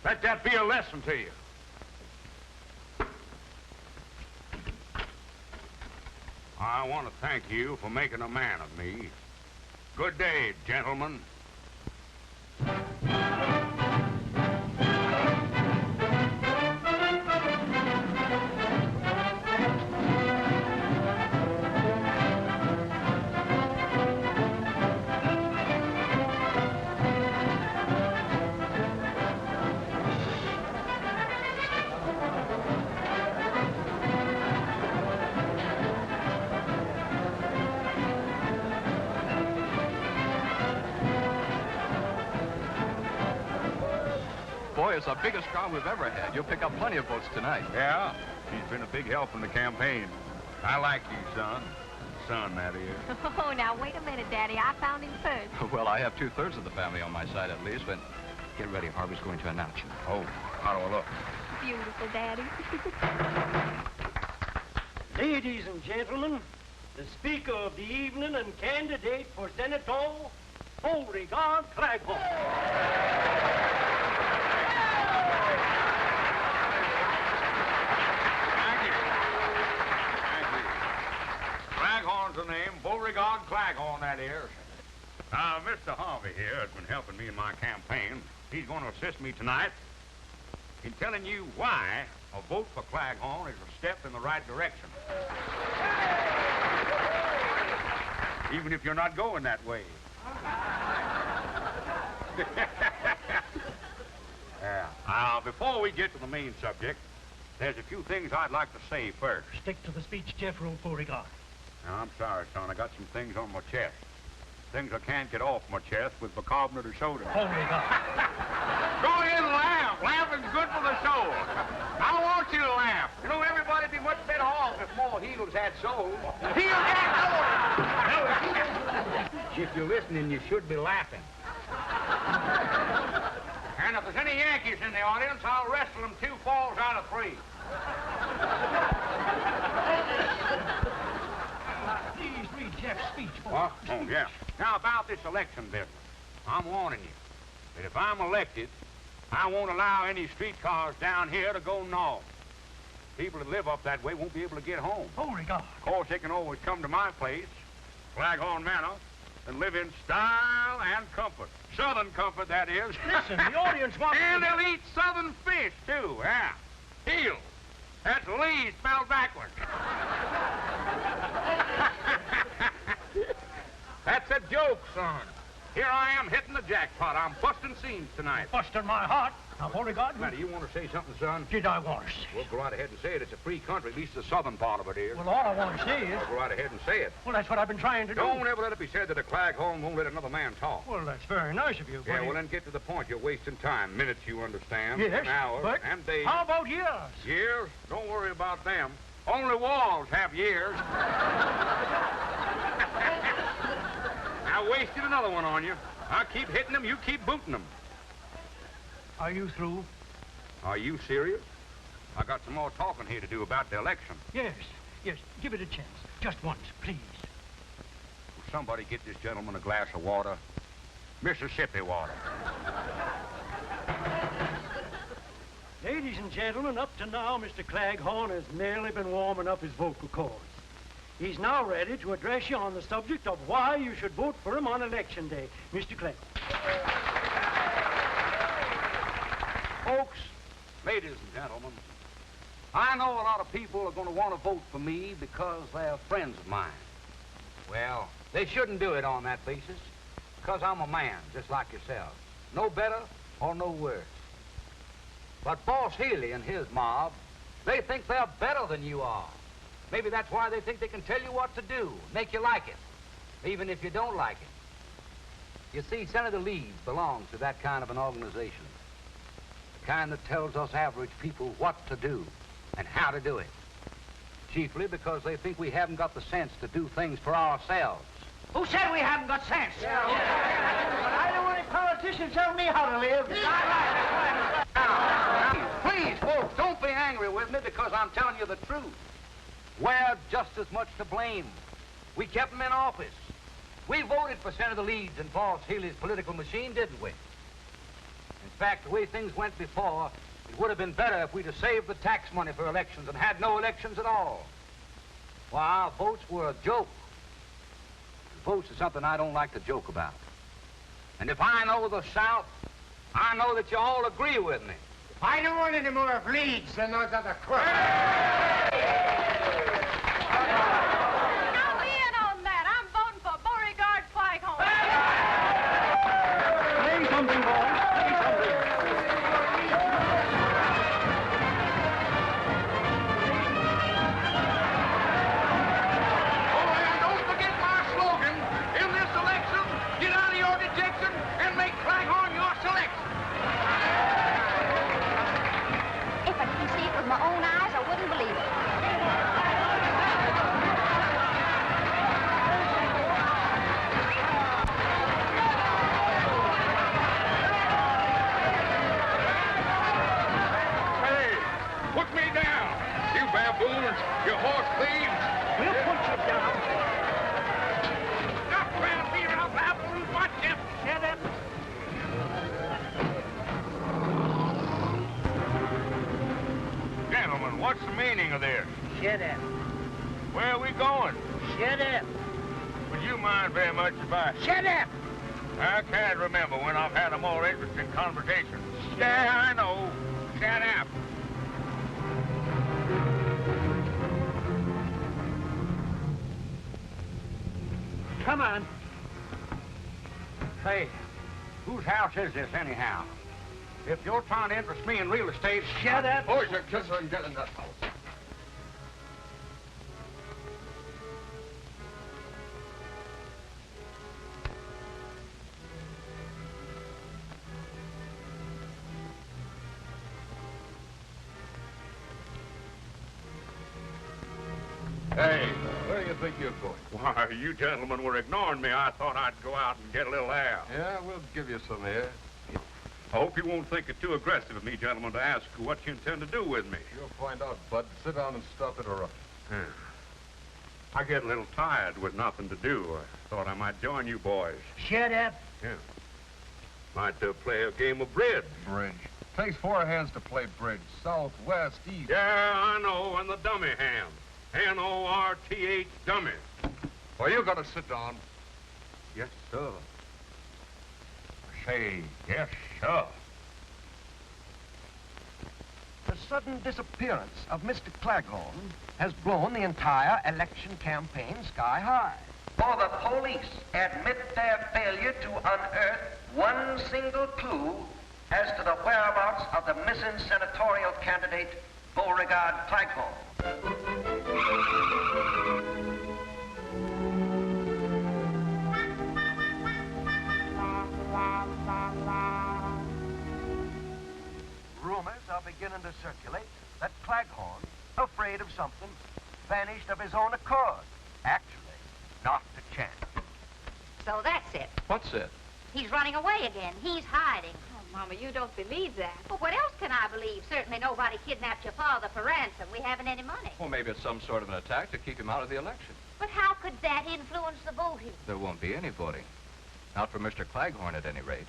Let that be a lesson to you. I want to thank you for making a man of me. Good day, gentlemen. Boy, it's the biggest crowd we've ever had. You'll pick up plenty of votes tonight. Yeah, he's been a big help in the campaign. I like you, son. Son, that is. Oh, now, wait a minute, Daddy. I found him first. Well, I have 2/3 of the family on my side at least, but get ready. Harvey's going to announce you. Oh, how do I look? beautiful, Daddy. Ladies and gentlemen, the speaker of the evening and candidate for Senator, Beauregard Claghorn. Claghorn's the name. Beauregard Claghorn, that is. Mr. Harvey here has been helping me in my campaign. He's going to assist me tonight in telling you why a vote for Claghorn is a step in the right direction. Even if you're not going that way. Before we get to the main subject, there's a few things I'd like to say first. Stick to the speech, Jeffrey Beauregard. Now, I'm sorry, son. I got some things on my chest. Things I can't get off my chest with bicarbonate of soda. Beauregard. Go ahead and laugh. Laughing's good for the soul. I want you to laugh. You know, everybody'd be much better off if more heels had souls. Heels had souls! If you're listening, you should be laughing. And if there's any Yankees in the audience, I'll wrestle them 2 falls out of 3. Please read Jeff's speech. What? Oh, yeah. Now, about this election business, I'm warning you that if I'm elected, I won't allow any streetcars down here to go north. People that live up that way won't be able to get home. Beauregard. Of course, they can always come to my place, Claghorn Manor, and live in style and comfort. Southern comfort, that is. Listen, the audience wants And they'll eat southern fish, too, yeah. Heel. That's Lee spelled backwards. That's a joke, son. Here I am hitting the jackpot. I'm busting scenes tonight. Busting my heart. Now, Beauregard. Now, do you want to say something, son? Did I want to say? Well, go right ahead and say it. It's a free country, at least the southern part of it is. Well, all I want to say is... Well, go right ahead and say it. Well, that's what I've been trying to do. Don't ever let it be said that a Claghorn won't let another man talk. Well, that's very nice of you, but... Yeah, well, then get to the point. You're wasting time. Minutes, you understand. Yes, and hours, but and days. how about years? Years? Don't worry about them. Only walls have years. I wasted another one on you. I keep hitting them, you keep booting them. Are you through? Are you serious? I got some more talking here to do about the election. Yes, yes. Give it a chance. Just once, please. Will somebody get this gentleman a glass of water? Mississippi water. Ladies and gentlemen, up to now, Mr. Claghorn has merely been warming up his vocal cords. He's now ready to address you on the subject of why you should vote for him on Election Day. Mr. Claghorn. Folks, ladies and gentlemen, I know a lot of people are going to want to vote for me because they're friends of mine. Well, they shouldn't do it on that basis, because I'm a man, just like yourselves. No better or no worse. But Boss Healy and his mob, they think they're better than you are. Maybe that's why they think they can tell you what to do, make you like it, even if you don't like it. You see, Senator Leeds belongs to that kind of an organization. The kind that tells us average people what to do and how to do it. Chiefly because they think we haven't got the sense to do things for ourselves. Who said we haven't got sense? But I don't want any politicians telling me how to live. Now, please, folks, don't be angry with me because I'm telling you the truth. We're just as much to blame. We kept them in office. We voted for Senator Leeds and Boss Healy's political machine, didn't we? In fact, the way things went before, it would have been better if we'd have saved the tax money for elections and had no elections at all. Why, our votes were a joke. Votes is something I don't like to joke about. And if I know the South, I know that you all agree with me. I don't want any more of Leeds than those other crooks. Now in on that. I'm voting for Beauregard Claghorn. Say something, boys. Say something. Oh, and don't forget my slogan. In this election, get out of your dejection and make Claghorn your selection. If I could see it with my own eyes, I wouldn't believe violence, you horse thieves! We'll put you down. Stop trying to be around Babylon. Watch him. Shut up. Gentlemen, what's the meaning of this? Shut up. Where are we going? Shut up. Would you mind very much if I... Shut up. I can't remember when I've had a more interesting conversation. Yeah, I know. Shut up. Come on. Say, whose house is this anyhow? If you're trying to interest me in real estate... Shut up. Boys, you kiss her and get in that house. Hey, where do you think you're going? Why, you gentlemen were ignoring me. I thought I'd go out and get a little air. Yeah, we'll give you some air. I hope you won't think it too aggressive of me, gentlemen, to ask what you intend to do with me. You'll find out, Bud. Sit down and stop interrupting. Yeah. I get a little tired with nothing to do. I thought I might join you boys. Shut up. Yeah. Might play a game of bridge. Bridge. Takes four hands to play bridge. South, west, east. Yeah, I know, and the dummy hand. N-O-R-T-H, dummy. Well, you gotta sit down. Yes, sir. Say, yes, sir. The sudden disappearance of Mr. Claghorn has blown the entire election campaign sky high. For the police admit their failure to unearth one single clue as to the whereabouts of the missing senatorial candidate, Beauregard Claghorn. Rumors are beginning to circulate that Claghorn, afraid of something, vanished of his own accord. Actually, not a chance. So that's it. What's it? He's running away again. He's hiding. Oh, Mama, you don't believe that. Well, what else can I believe? Certainly nobody kidnapped your father for ransom. We haven't any money. Well, maybe it's some sort of an attack to keep him out of the election. But how could that influence the voting? There won't be any voting. Not for Mr. Claghorn, at any rate.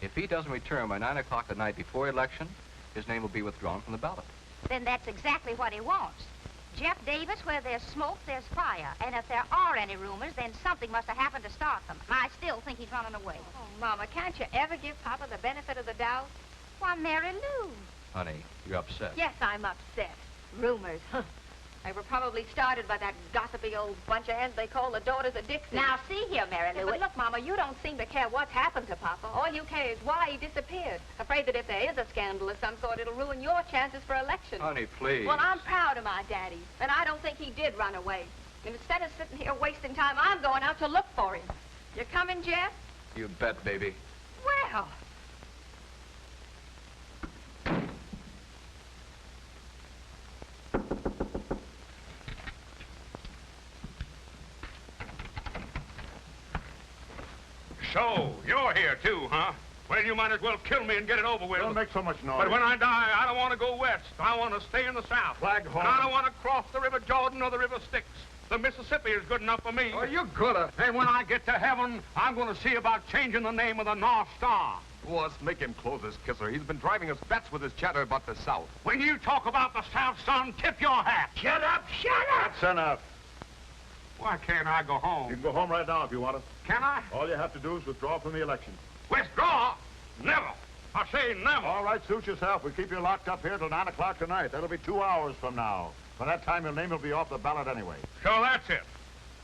If he doesn't return by 9 o'clock the night before election, his name will be withdrawn from the ballot. Then that's exactly what he wants. Jeff Davis, where there's smoke, there's fire. And if there are any rumors, then something must have happened to start them. I still think he's running away. Oh, Mama, can't you ever give Papa the benefit of the doubt? Why, Mary Lou. Honey, you're upset. Yes, I'm upset. Rumors, huh? They were probably started by that gossipy old bunch of heads they call the Daughters of Dixie. Now, see here, Mary Lou. But look, Mama, you don't seem to care what's happened to Papa. All you care is why he disappeared. Afraid that if there is a scandal of some sort, it'll ruin your chances for election. Honey, please. Well, I'm proud of my daddy, and I don't think he did run away. And instead of sitting here wasting time, I'm going out to look for him. You coming, Jeff? You bet, baby. Well... So, you're here too, huh? Well, you might as well kill me and get it over with. Don't make so much noise. But when I die, I don't want to go west. I want to stay in the south. Claghorn. And I don't want to cross the River Jordan or the River Styx. The Mississippi is good enough for me. Oh, you coulda. And when I get to heaven, I'm going to see about changing the name of the North Star. Boss, make him close his kisser. He's been driving us bats with his chatter about the South. When you talk about the South, son, tip your hat. Shut up, shut up! That's enough. Why can't I go You home? can go home right now if you want to. Can I? All you have to do is withdraw from the election. Withdraw? Never. I say never. All right, suit yourself. We'll keep you locked up here till 9 o'clock tonight. That'll be 2 hours from now. By that time, your name will be off the ballot anyway. So that's it.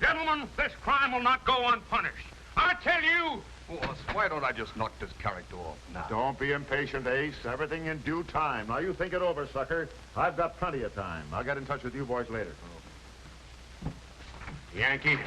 Gentlemen, this crime will not go unpunished. I tell you... Boss, why don't I just knock this character off now? Don't be impatient, Ace. Everything in due time. Now, you think it over, sucker. I've got plenty of time. I'll get in touch with you boys later. Yankee.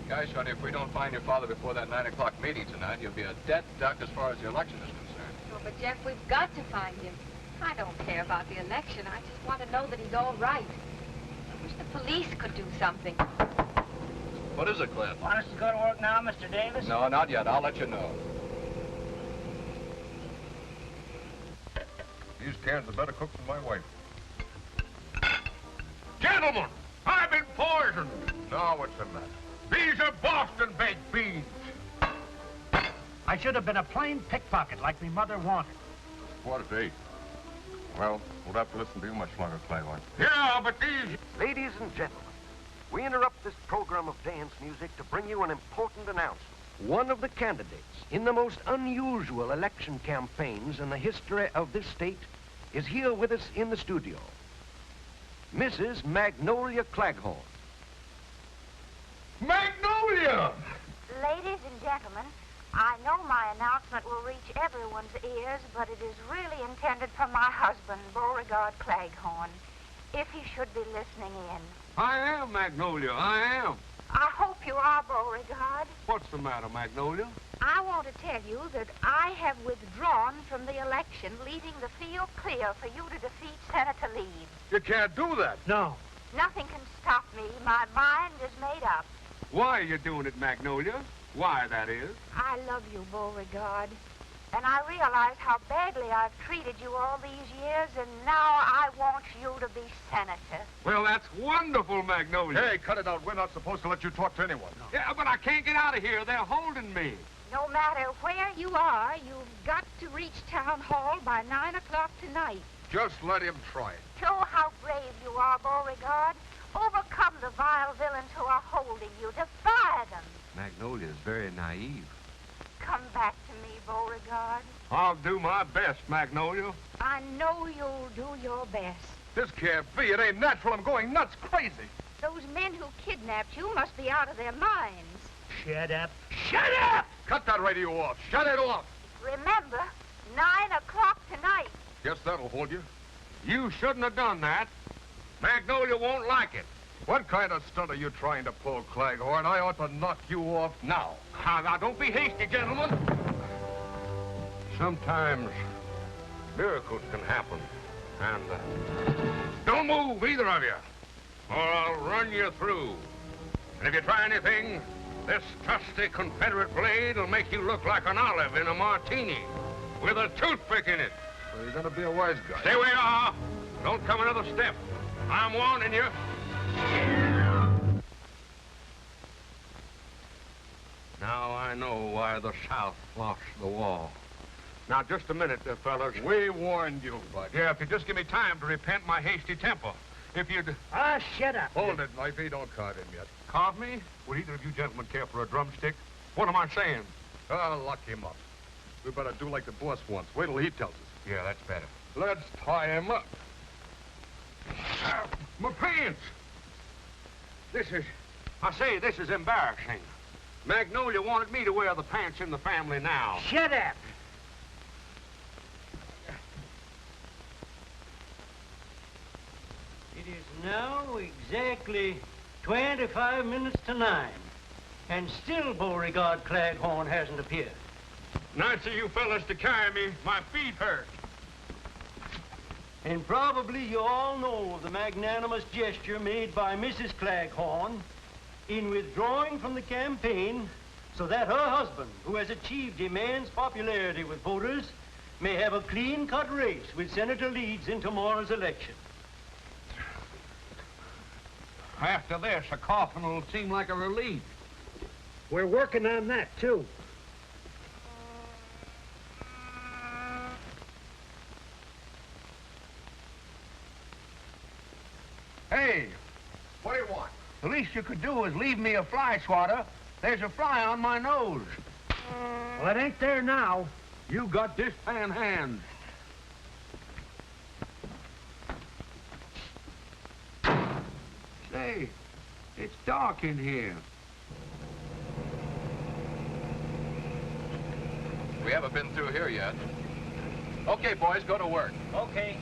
Guys, honey, if we don't find your father before that 9 o'clock meeting tonight, you'll be a dead duck as far as the election is concerned. Oh, but Jeff, we've got to find him. I don't care about the election. I just want to know that he's all right. I wish the police could do something. What is it, Cliff? Want us to go to work now, Mr. Davis? No, not yet. I'll let you know. These cans are better cooked than my wife. Gentlemen, I've been poisoned. Now what's the matter? These are Boston baked beans. I should have been a plain pickpocket like me mother wanted. Quarter to 8. Well, we'll have to listen to you much longer, Claghorn. Yeah, but these... Ladies and gentlemen, we interrupt this program of dance music to bring you an important announcement. One of the candidates in the most unusual election campaigns in the history of this state is here with us in the studio. Mrs. Magnolia Claghorn. Magnolia! Ladies and gentlemen, I know my announcement will reach everyone's ears, but it is really intended for my husband, Beauregard Claghorn, if he should be listening in. I am, Magnolia, I am. I hope you are, Beauregard. What's the matter, Magnolia? I want to tell you that I have withdrawn from the election, leaving the field clear for you to defeat Senator Leeds. You can't do that. No. Nothing can stop me. My mind is made up. Why are you doing it, Magnolia? Why, that is. I love you, Beauregard. And I realize how badly I've treated you all these years, and now I want you to be senator. Well, that's wonderful, Magnolia. Hey, cut it out. We're not supposed to let you talk to anyone. No. Yeah, but I can't get out of here. They're holding me. No matter where you are, you've got to reach Town Hall by 9 o'clock tonight. Just let him try it. Show how brave you are, Beauregard. Overcome the vile villains who are holding you. Defy them. Magnolia's very naive. Come back to me, Beauregard. I'll do my best, Magnolia. I know you'll do your best. This can't be. It ain't natural. I'm going nuts, crazy. Those men who kidnapped you must be out of their minds. Shut up. Shut up! Cut that radio off. Shut it off. Remember, 9 o'clock tonight. Guess that'll hold you. You shouldn't have done that. Magnolia won't like it. What kind of stunt are you trying to pull, Claghorn? I ought to knock you off now. Now, don't be hasty, gentlemen. Sometimes miracles can happen. And don't move, either of you, or I'll run you through. And if you try anything, this trusty Confederate blade will make you look like an olive in a martini with a toothpick in it. Well, you're gonna be a wise guy. Stay where you are. Don't come another step. I'm warning you. Now I know why the South lost the war. Now, just a minute, fellas. We warned you, Bud. Yeah, if you just give me time to repent my hasty temper. If you'd... Ah, shut up. Hold it, Knifey. Don't card him yet. Carve me? Would either of you gentlemen care for a drumstick? What am I saying? Lock him up. We better do like the boss wants. Wait till he tells us. Yeah, that's better. Let's tie him up. My pants! This is embarrassing. Magnolia wanted me to wear the pants in the family now. Shut up. It is now exactly 25 minutes to 9, and still Beauregard Claghorn hasn't appeared. Nice of you fellas to carry me. My feet hurt. And probably you all know of the magnanimous gesture made by Mrs. Claghorn in withdrawing from the campaign so that her husband, who has achieved immense popularity with voters, may have a clean-cut race with Senator Leeds in tomorrow's election. After this, a coffin will seem like a relief. We're working on that, too. Hey, what do you want? The least you could do is leave me a fly swatter. There's a fly on my nose. Well, it ain't there now. You got this pan hand. Say, it's dark in here. We haven't been through here yet. Okay, boys, go to work. Okay.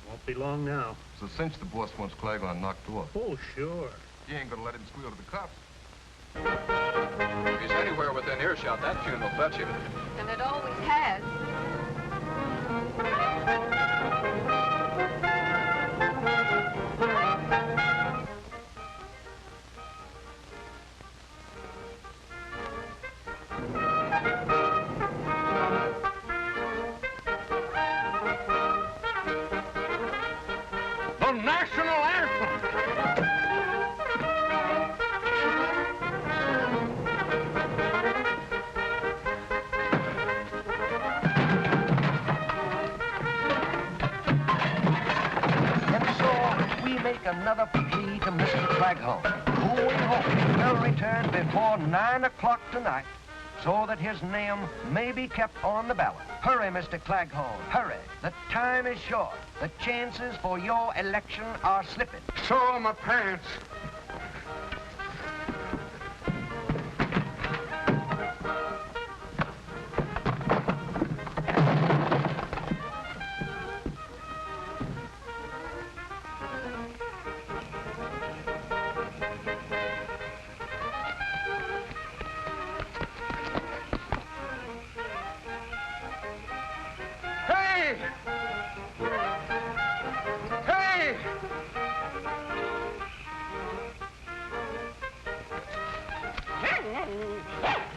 Won't be long now. So since the boss wants Claghorn knocked off, Oh, sure. you ain't gonna let him squeal to the cops. If he's anywhere within earshot, that tune will fetch him. And it always has. another plea to Mr. Claghorn, who we hope will return before 9 o'clock tonight so that his name may be kept on the ballot. Hurry, Mr. Claghorn, hurry. The time is short. The chances for your election are slipping. So are my pants. Hey! Hey!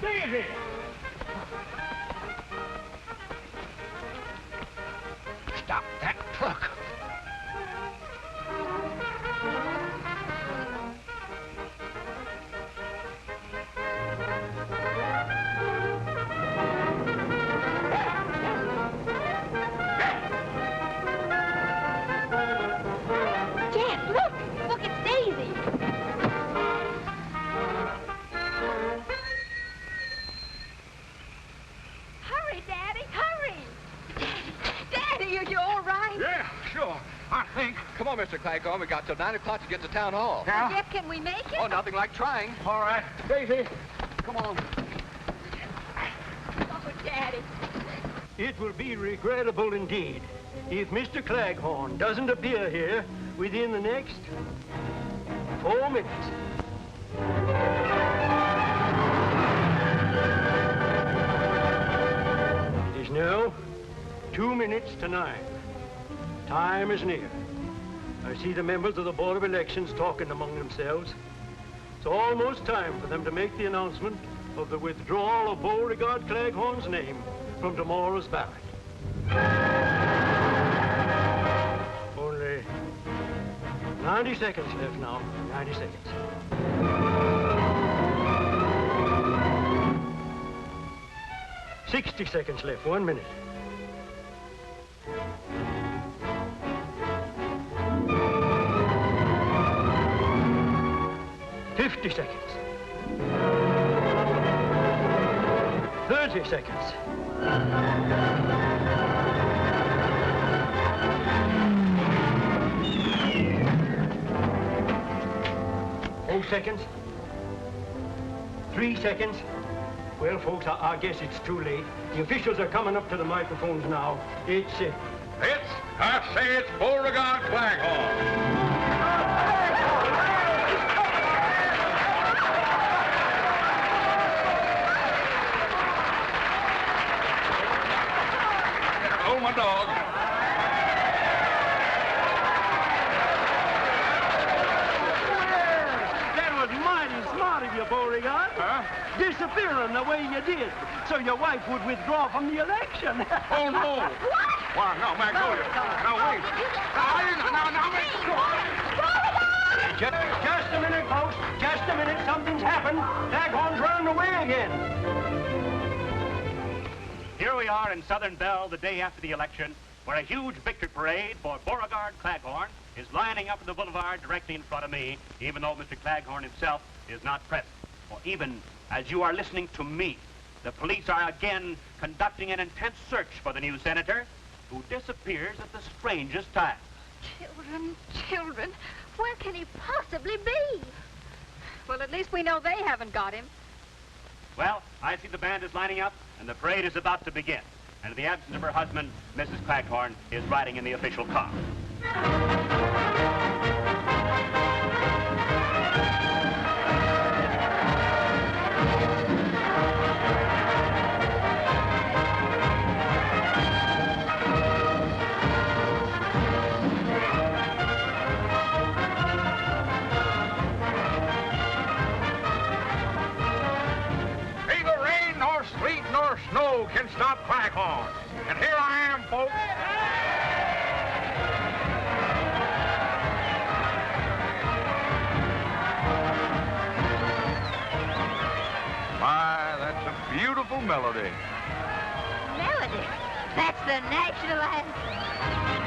Daisy! Stop that truck. Jeff, look! Look, it's Daisy! Hurry, Daddy, hurry! Daddy, are you all right? Yeah, sure. I think. Come on, Mr. Claghorn. We got till 9 o'clock to get to town hall. Now? Jeff, can we make it? Oh, nothing like trying. All right. Daisy, come on. Oh, Daddy. It will be regrettable indeed if Mr. Claghorn doesn't appear here within the next 4 minutes. It is now 2 minutes to 9. Time is near. I see the members of the Board of Elections talking among themselves. It's almost time for them to make the announcement of the withdrawal of Beauregard Claghorn's name from tomorrow's ballot. Only 90 seconds left now. 90 seconds. $60 seconds left. 1 minute. $50 seconds. 30 seconds. Four seconds. 3 seconds. Well, folks, I guess it's too late. The officials are coming up to the microphones now. I say it's Beauregard Claghorn. Oh, my dog. That was mighty smart of you, Beauregard. Huh? Disappearing the way you did, so your wife would withdraw from the election. Oh, no. Why, no, Magnolia. Now, wait. Just a minute, folks. Just a minute. Something's happened. Claghorn's running away again. Here we are in Southern Belle the day after the election, where a huge victory parade for Beauregard Claghorn is lining up in the boulevard directly in front of me, even though Mr. Claghorn himself is not present. For even as you are listening to me, the police are again conducting an intense search for the new senator, who disappears at the strangest times. Children, where can he possibly be? Well, at least we know they haven't got him. Well, I see the band is lining up, and the parade is about to begin. And in the absence of her husband, Mrs. Claghorn is riding in the official car. Neither rain nor sleet nor snow can stop Claghorn. And here I am, folks. My, that's a beautiful melody. Melody. That's the national anthem.